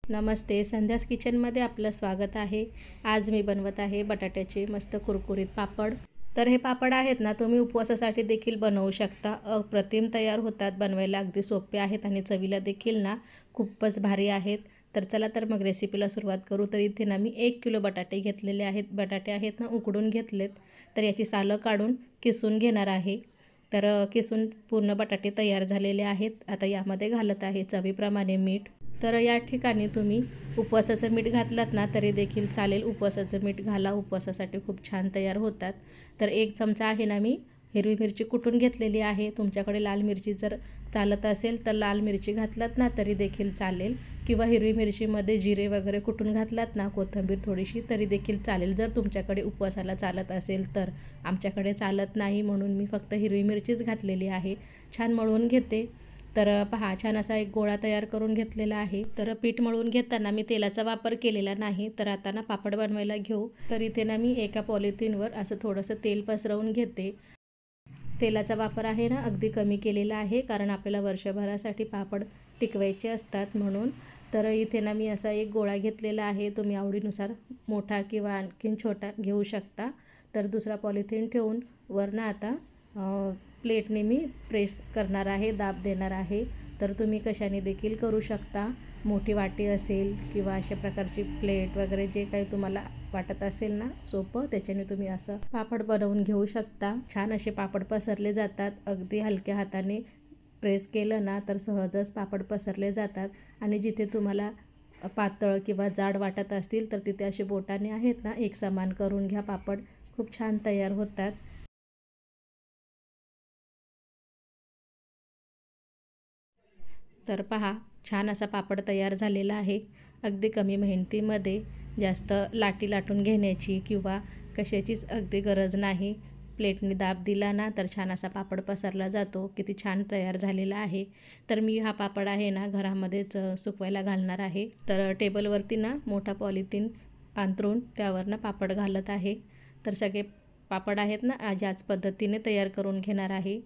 नमस्ते, संध्यास किचनमध्ये आपलं स्वागत आहे। आज मी बनवत आहे बटाट्याचे मस्त कुरकुरीत पापड। तर हे पापड आहेत ना, तुम्ही उपवासासाठी देखील बनवू शकता। अप्रतिम तयार होतात, बनवायला अगदी सोपे आहेत आणि चवीला देखील ना खूपच भारी आहेत। तर चला तर मग रेसिपीला सुरुवात करू। तर इथे ना मी 1 किलो बटाटे घेतलेले आहेत। बटाटे आहेत ना उकडून घेतलेत, तर याची सालं काढून किसून घेणार आहे। तर किसून पूर्ण बटाटे तयार झालेले आहेत। आता यामध्ये घालत आहे चवीप्रमाणे मीठ। तर या ठिकाणी तुम्ही उपवासाचं मीठ घातलात ना तरी देखील चालेल, उपवासाचं मीठ घाला, उपवासासाठी खूप छान तयार होतात। तर 1 चमचा आहे ना मी हिरवी मिरची कुटून घेतलेली आहे। तुमच्याकडे लाल मिरची जर चालत असेल तर लाल मिरची घातलात ना तरी देखील चालेल, किंवा हिरवी मिरचीमध्ये जिरे वगैरे कुटून घातलात ना, कोथिंबीर थोडीशी, तरी देखील चालेल जर तुमच्याकडे उपवासाला चालत असेल तर। आमच्याकडे चालत नाही म्हणून मी फक्त हिरवी मिरचीच घातलेली आहे। छान मळून घेते। तर पहा, छान असा एक गोळा तयार करून घेतलेला आहे। तर पीठ मळून घेताना मी तेलाचा वापर केलेला नाही। तर आता ना पापड बनवायला घेऊ। तर इथे ना मी एका पॉलिथिनवर असं थोडंसं तेल पसरवून घेते। तेलाचा वापर आहे ना अगदी कमी केलेला आहे, कारण आपल्याला वर्षभरासाठी पापड टिकवायचे असतात म्हणून। तर इथे ना मी असा एक गोळा घेतलेला आहे। तुम्ही आवडीनुसार मोठा किंवा आणखीन छोटा घेऊ शकता। तर दुसरा पॉलिथिन ठेवून वरनं आता प्लेटने मी प्रेस करणार आहे, दाब देणार आहे। तर तुम्ही कशाने देखील करू शकता, मोठी वाटी असेल किंवा अशा प्रकारची प्लेट वगैरे जे काही तुम्हाला वाटत असेल ना सोपं, त्याच्याने तुम्ही असं पापड बनवून घेऊ शकता। छान असे पापड पसरले जातात, अगदी हलक्या हाताने प्रेस केलं ना तर सहजच पापड पसरले जातात। आणि जिथे तुम्हाला पातळ किंवा जाड वाटत असतील तर तिथे असे बोटाने आहेत ना एक समान करून घ्या, पापड खूप छान तयार होतात। तर पहा, छान असा पापड तयार झालेला आहे। अगदी कमी मेहनतीमध्ये जास्त लाटी लाटून घेण्याची किंवा कशाचीच अगदी गरज नाही। प्लेटने दाब दिला ना तर छान असा पापड पसरला जातो। किती छान तयार झालेला आहे। तर मी हा पापड आहे ना घरामध्येच सुकवायला घालणार आहे। तर टेबलवरती ना मोठा पॉलिथिन अंथरून त्यावर ना पापड घालत आहे। तर सगळे पापड आहेत ना याच पद्धतीने तयार करून घेणार आहे।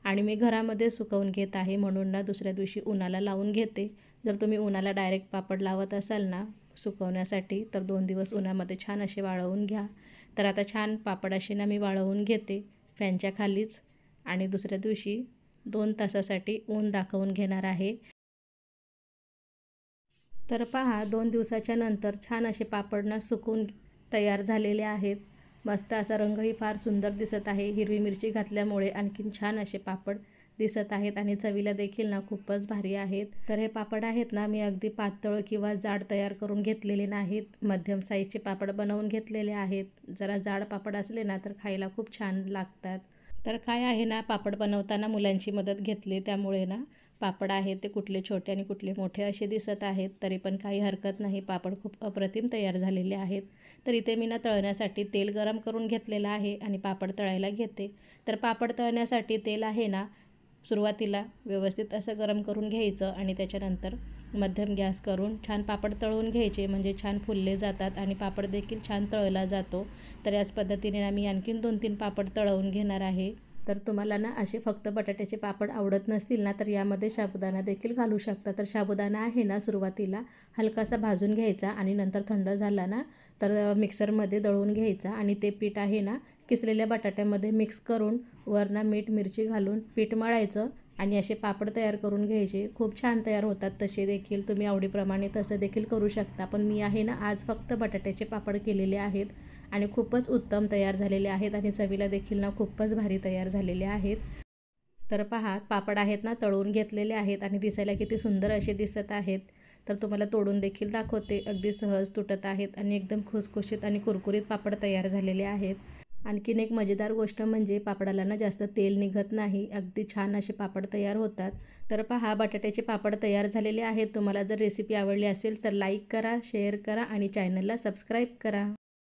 आणि मी घरामध्ये सुकवून घेत आहे म्हणून ना दुसऱ्या दिवशी उन्हाला लावून घेते। जर तुम्ही उन्हाला डायरेक्ट पापड लावत असाल ना सुकवण्यासाठी तर 2 दिवस उन्हामध्ये छान असे वाळवून घ्या। तर आता छान पापड असे ना मी वाळवून घेते फॅनच्या खालीच, आणि दुसऱ्या दिवशी 2 तासासाठी ऊन दाखवून घेणार आहे। तर पहा, 2 दिवसाच्या नंतर छान असे पापड ना सुकून तयार झालेले आहेत। मस्त असा रंगही फार सुंदर दिसत आहे। हिरवी मिरची घातल्यामुळे आणखीन छान असे पापड दिसत आहेत आणि चवीला देखील ना खूपच भारी आहेत। तर हे पापड आहेत ना मी अगदी पातळ किंवा जाड तयार करून घेतलेले नाहीत, मध्यम साईजचे पापड बनवून घेतलेले आहेत। जरा जाड पापड असले ना तर खायला खूप छान लागतात। तर काय आहे ना, पापड बनवताना मुलांची मदत घेतली त्यामुळे ना पापड आहेत ते कुठले छोटे आणि कुठले मोठे असे दिसत आहेत, तरी पण काही हरकत नाही, पापड खूप अप्रतिम तयार झालेले आहेत। तर इथे मी ना तळण्यासाठी तेल गरम करून घेतलेलं आहे आणि पापड तळायला घेते। तर पापड तळण्यासाठी तेल आहे ना सुरुवातीला व्यवस्थित असं गरम करून घ्यायचं आणि त्याच्यानंतर मध्यम गॅस करून छान पापड तळून घ्यायचे, म्हणजे छान फुलले जातात आणि पापड देखील छान तळला जातो। तर याच पद्धतीने ना मी आणखीन 2-3 पापड तळवून घेणार आहे। तर तुम्हाला ना असे फक्त बटाट्याचे पापड आवडत नसतील ना तर यामध्ये साबुदाणा देखील घालू शकता। तर साबुदाणा आहे ना सुरुवातीला हलकासा भाजून घ्यायचा आणि नंतर थंड झाला ना तर मिक्सरमध्ये दळून घ्यायचा आणि ते पीठ आहे ना किसलेल्या बटाट्यामध्ये मिक्स करून वरनं मीठ मिरची घालून पीठ मळायचं आणि असे पापड तयार करून घ्यायचे। खूप छान तयार होतात तसे देखील, तुम्ही आवडीप्रमाणे तसं देखील करू शकता। पण मी आहे ना आज फक्त बटाट्याचे पापड केलेले आहेत आणि खूपच उत्तम तयार झालेले आहेत आणि चवीला देखील ना खूपच भारी तयार झालेले आहेत। तर पहा, पापड आहेत ना तळून घेतलेले आहेत आणि दिसायला किती सुंदर असे दिसत आहेत। तर तुम्हाला तोडून देखील दाखवते, अगदी सहज तुटत आहेत आणि एकदम खुसखुशीत आणि कुरकुरीत पापड तयार झालेले आहेत। आणखीन एक मजेदार गोष्ट म्हणजे पापडाला ना जास्त तेल निघत नाही, अगदी छान असे पापड तयार होतात। तर पहा, बटाट्याचे पापड तयार झालेले आहेत। तुम्हाला जर रेसिपी आवडली असेल तर लाईक करा, शेअर करा आणि चॅनलला सबस्क्राईब करा।